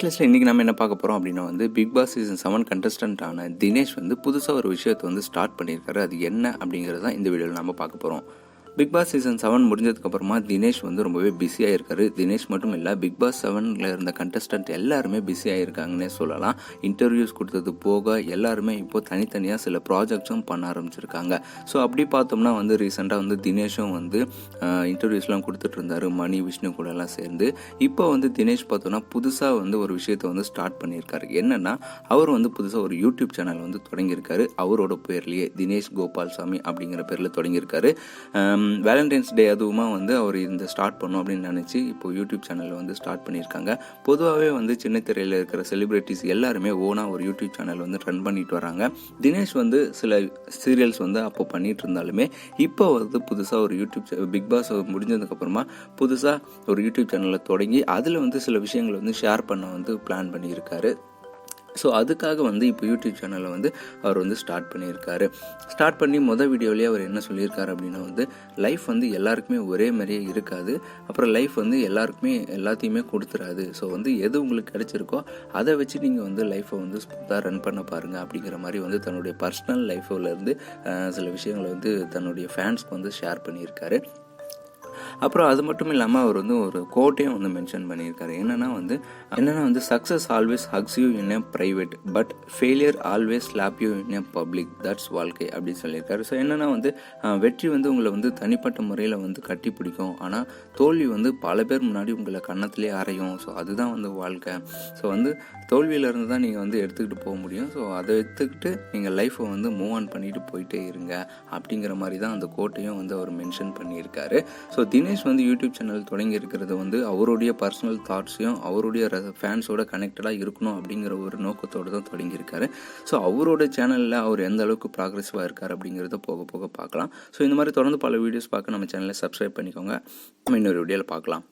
லிஸ்ட்டில் இன்றைக்கி நம்ம என்ன பார்க்க போகிறோம் அப்படின்னா வந்து பிக் பாஸ் சீசன் 7 கண்டஸ்டன்ட்டான தினேஷ் வந்து புதுசாக ஒரு விஷயத்தை வந்து ஸ்டார்ட் பண்ணியிருக்காரு. அது என்ன அப்படிங்கிறது தான் இந்த வீடியோவில் நம்ம பார்க்க போகிறோம். பிக் பாஸ் சீசன் 7 முடிஞ்சதுக்கப்புறமா தினேஷ் வந்து ரொம்பவே பிஸியாக இருக்காரு. தினேஷ் மட்டும் இல்லை, பிக் பாஸ் 7ல் இருந்த கண்டஸ்டன்ட் எல்லாருமே பிஸியாக இருக்காங்கன்னே சொல்லலாம். இன்டர்வியூஸ் கொடுத்தது போக எல்லாருமே இப்போது தனித்தனியாக சில ப்ராஜெக்ட்ஸும் பண்ண ஆரம்பிச்சிருக்காங்க. ஸோ அப்படி பார்த்தோம்னா வந்து ரீசெண்டாக வந்து தினேஷும் வந்து இன்டர்வியூஸ்லாம் கொடுத்துட்டு இருந்தார் மணி விஷ்ணு கூட எல்லாம் சேர்ந்து. இப்போ வந்து தினேஷ் பார்த்தோன்னா புதுசாக வந்து ஒரு விஷயத்தை வந்து ஸ்டார்ட் பண்ணியிருக்காரு. என்னென்னா அவர் வந்து புதுசாக ஒரு யூடியூப் சேனல் வந்து தொடங்கியிருக்காரு. அவரோட பேர்லேயே தினேஷ் கோபால்சாமி அப்படிங்கிற பேரில் தொடங்கியிருக்காரு. வேலண்டைன்ஸ் டே அதுவுமா வந்து அவர் இந்த ஸ்டார்ட் பண்ணோம் அப்படின்னு நினச்சி இப்போ யூடியூப் சேனலில் வந்து ஸ்டார்ட் பண்ணியிருக்காங்க. பொதுவாகவே வந்து சின்ன திரையில் இருக்கிற செலிப்ரிட்டிஸ் எல்லாருமே ஓனாக ஒரு யூடியூப் சேனல் வந்து ரன் பண்ணிட்டு வராங்க. தினேஷ் வந்து சில சீரியல்ஸ் வந்து அப்போ பண்ணிட்டு இருந்தாலுமே இப்போ வந்து புதுசாக ஒரு யூடியூப் பிக் பாஸ் முடிஞ்சதுக்கப்புறமா புதுசாக ஒரு யூடியூப் சேனலை தொடங்கி அதில் வந்து சில விஷயங்களை வந்து ஷேர் பண்ண வந்து பிளான் பண்ணியிருக்காரு. ஸோ அதுக்காக வந்து இப்போ யூடியூப் சேனலை வந்து அவர் வந்து ஸ்டார்ட் பண்ணியிருக்காரு. ஸ்டார்ட் பண்ணி வீடியோலேயே அவர் என்ன சொல்லியிருக்காரு அப்படின்னா வந்து லைஃப் வந்து எல்லாருக்குமே ஒரே மாதிரியே இருக்காது. அப்புறம் லைஃப் வந்து எல்லாருக்குமே எல்லாத்தையுமே கொடுத்துறாது. ஸோ வந்து எது உங்களுக்கு கிடைச்சிருக்கோ அதை வச்சு நீங்கள் வந்து லைஃப்பை வந்து ஸ்மூத்தாக ரன் பண்ண பாருங்கள் அப்படிங்கிற மாதிரி வந்து தன்னுடைய பர்சனல் லைஃப்லேருந்து சில விஷயங்களை வந்து தன்னுடைய ஃபேன்ஸ்க்கு வந்து ஷேர் பண்ணியிருக்காரு. அப்புறம் அது மட்டும் இல்லாமல் அவர் வந்து ஒரு கோட்டையும் வந்து மென்ஷன் பண்ணியிருக்காரு. என்னென்னா வந்து success always hugs you in a private but failure always slab you in a public that's வாழ்க்கை அப்படின்னு சொல்லியிருக்காரு. ஸோ என்னென்னா வந்து வெற்றி வந்து உங்களை வந்து தனிப்பட்ட முறையில் வந்து கட்டி பிடிக்கும், ஆனால் தோல்வி வந்து பல பேர் முன்னாடி உங்களை கன்னத்திலே அறையும். ஸோ அதுதான் வந்து வாழ்க்கை. ஸோ வந்து தோல்வியிலேருந்து தான் நீங்கள் வந்து எடுத்துக்கிட்டு போக முடியும். ஸோ அதை எடுத்துக்கிட்டு நீங்கள் லைஃப்பை வந்து மூவ் ஆன் பண்ணிட்டு போயிட்டே இருங்க அப்படிங்கிற மாதிரி தான் அந்த கோட்டையும் வந்து அவர் மென்ஷன் பண்ணியிருக்காரு. ஸோ தினேஷ் வந்து யூடியூப் சேனல் தொடங்கி இருக்கிறது வந்து அவருடைய பர்சனல் தாட்ஸையும் அவருடைய ஃபேன்ஸோட கனெக்டடாக இருக்கணும் அப்படிங்கிற ஒரு நோக்கத்தோடு தான் தொடங்கியிருக்காரு. ஸோ அவரோட சேனலில் அவர் எந்த அளவுக்கு ப்ராக்ரெசிவாக இருக்கார் அப்படிங்கிறத போக போக பார்க்கலாம். ஸோ இந்த மாதிரி தொடர்ந்து பல வீடியோஸ் பார்க்க நம்ம சேனலை சப்ஸ்கிரைப் பண்ணிக்கோங்க. நம்ம இன்னொரு வீடியோவில் பார்க்கலாம்.